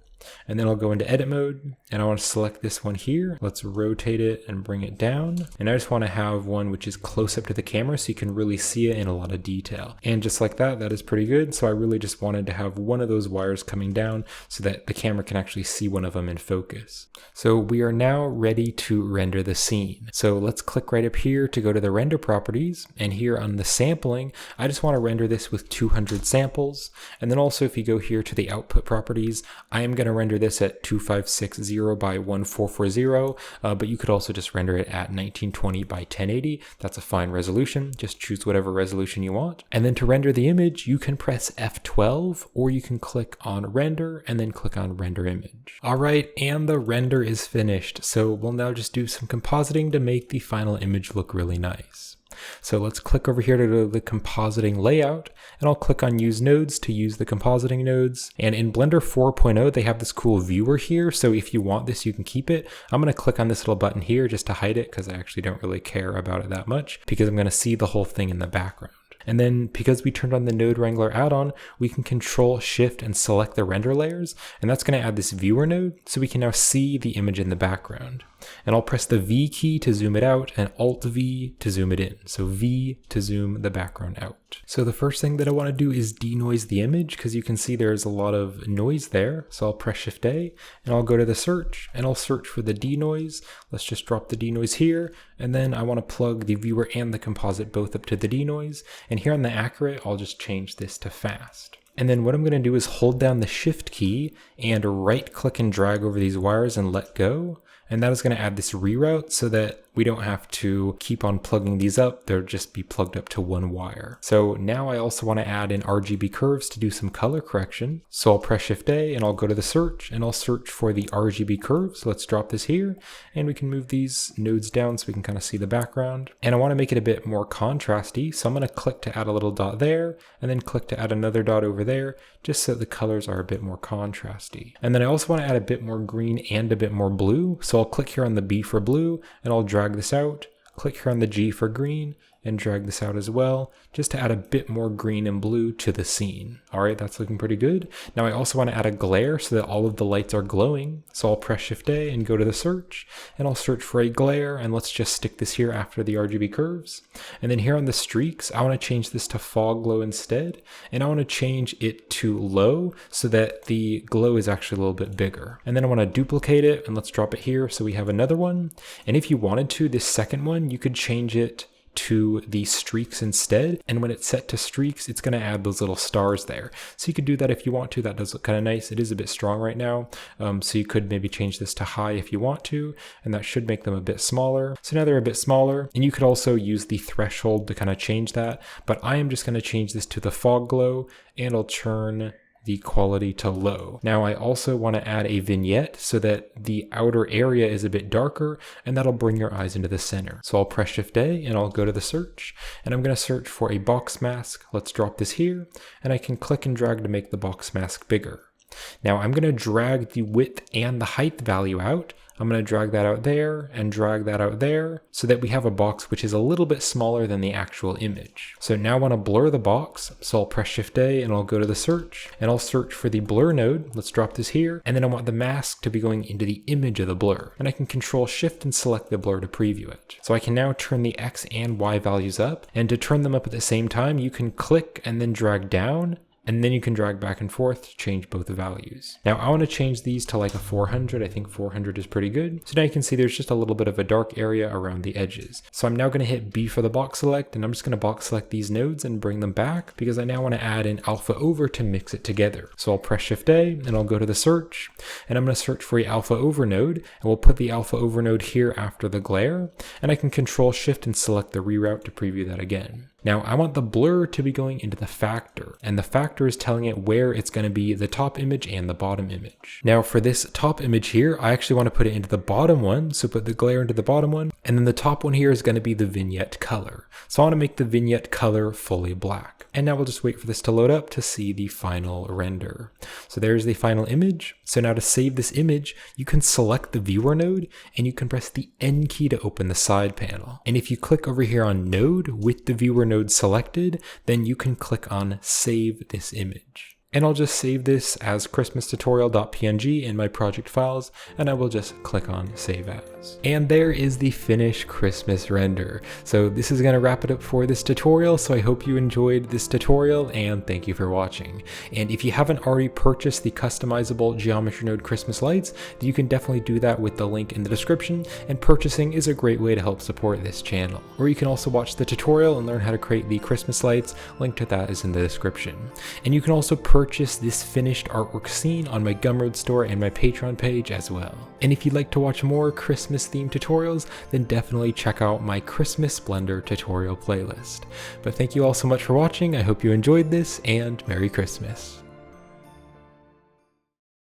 S1: and then I'll go into edit mode, and I want to select this one here. Let's rotate it and bring it down, and I just want to have one which is close up to the camera so you can really see it in a lot of detail. And just like that, that is pretty good. So I really just wanted to have one of those wires coming down so that the camera can actually see one of them in focus. So we are now ready to render the scene. So let's click right up here to go to the render properties, and here on the sampling, I just want to render this with 200 samples. And then also if you go here to the output properties, I am going to render this at 2560 by 1440, but you could also just render it at 1920 by 1080. That's a fine resolution. Just choose whatever resolution you want. And then to render the image, you can press F12, or you can click on render and then click on render image. All right, and the render is finished. So we'll now just do some compositing to make the final image look really nice. So let's click over here to the compositing layout, and I'll click on use nodes to use the compositing nodes. And in Blender 4.0, they have this cool viewer here. So if you want this, you can keep it. I'm going to click on this little button here just to hide it, because I actually don't really care about it that much, because I'm going to see the whole thing in the background. And then because we turned on the Node Wrangler add-on, we can Control Shift and select the render layers, and that's going to add this viewer node, so we can now see the image in the background. And I'll press the V key to zoom it out and Alt V to zoom it in. So V to zoom the background out. So the first thing that I want to do is denoise the image, because you can see there's a lot of noise there. So I'll press Shift A, and I'll go to the search, and I'll search for the denoise. Let's just drop the denoise here, and then I want to plug the viewer and the composite both up to the denoise. And here on the accurate, I'll just change this to fast. And then what I'm going to do is hold down the Shift key and right click and drag over these wires and let go. And that is going to add this reroute so that we don't have to keep on plugging these up. They'll just be plugged up to one wire. So now I also want to add in RGB curves to do some color correction. So I'll press Shift A and I'll go to the search and I'll search for the RGB curves. Let's drop this here and we can move these nodes down so we can kind of see the background. And I want to make it a bit more contrasty. So I'm going to click to add a little dot there and then click to add another dot over there, just so the colors are a bit more contrasty. And then I also want to add a bit more green and a bit more blue. So I'll click here on the B for blue and I'll drag this out, click here on the G for green and drag this out as well, just to add a bit more green and blue to the scene. All right, that's looking pretty good. Now I also want to add a glare so that all of the lights are glowing. So I'll press Shift A and go to the search and I'll search for a glare, and let's just stick this here after the RGB curves. And then here on the streaks, I want to change this to fog glow instead, and I want to change it to low so that the glow is actually a little bit bigger. And then I want to duplicate it and let's drop it here so we have another one. And if you wanted to, this second one, you could change it to the streaks instead, and when it's set to streaks, it's going to add those little stars there. So you could do that if you want to. That does look kind of nice. It is a bit strong right now, so you could maybe change this to high if you want to, and that should make them a bit smaller. So now they're a bit smaller, and you could also use the threshold to kind of change that, but I am just going to change this to the fog glow, and I'll turn the quality to low. Now I also want to add a vignette so that the outer area is a bit darker, and that'll bring your eyes into the center. So I'll press Shift A and I'll go to the search, and I'm going to search for a box mask. Let's drop this here, and I can click and drag to make the box mask bigger. Now I'm going to drag the width and the height value out. I'm going to drag that out there and drag that out there so that we have a box which is a little bit smaller than the actual image. So now I want to blur the box. So I'll press Shift A and I'll go to the search and I'll search for the blur node. Let's drop this here. And then I want the mask to be going into the image of the blur. And I can Control Shift and select the blur to preview it. So I can now turn the X and Y values up. And to turn them up at the same time, you can click and then drag down, and then you can drag back and forth to change both the values. Now I want to change these to like a 400. I think 400 is pretty good. So now you can see there's just a little bit of a dark area around the edges. So I'm now going to hit B for the box select, and I'm just going to box select these nodes and bring them back because I now want to add an alpha over to mix it together. So I'll press Shift A and I'll go to the search, and I'm going to search for a alpha over node, and we'll put the alpha over node here after the glare, and I can Control Shift and select the reroute to preview that again. Now I want the blur to be going into the factor, and the factor is telling it where it's going to be the top image and the bottom image. Now for this top image here, I actually want to put it into the bottom one, so put the glare into the bottom one, and then the top one here is going to be the vignette color. So I want to make the vignette color fully black. And now we'll just wait for this to load up to see the final render. So there's the final image. So now to save this image, you can select the viewer node and you can press the N key to open the side panel. And if you click over here on node with the viewer node selected, then you can click on save this image. And I'll just save this as christmastutorial.png in my project files, and I will just click on Save As. And there is the finished Christmas render. So this is going to wrap it up for this tutorial, so I hope you enjoyed this tutorial, and thank you for watching. And if you haven't already purchased the customizable geometry node Christmas lights, then you can definitely do that with the link in the description, and purchasing is a great way to help support this channel. Or you can also watch the tutorial and learn how to create the Christmas lights. Link to that is in the description. And you can also purchase this finished artwork scene on my Gumroad store and my Patreon page as well. And if you'd like to watch more Christmas themed tutorials, then definitely check out my Christmas Blender tutorial playlist. But thank you all so much for watching. I hope you enjoyed this, and Merry Christmas.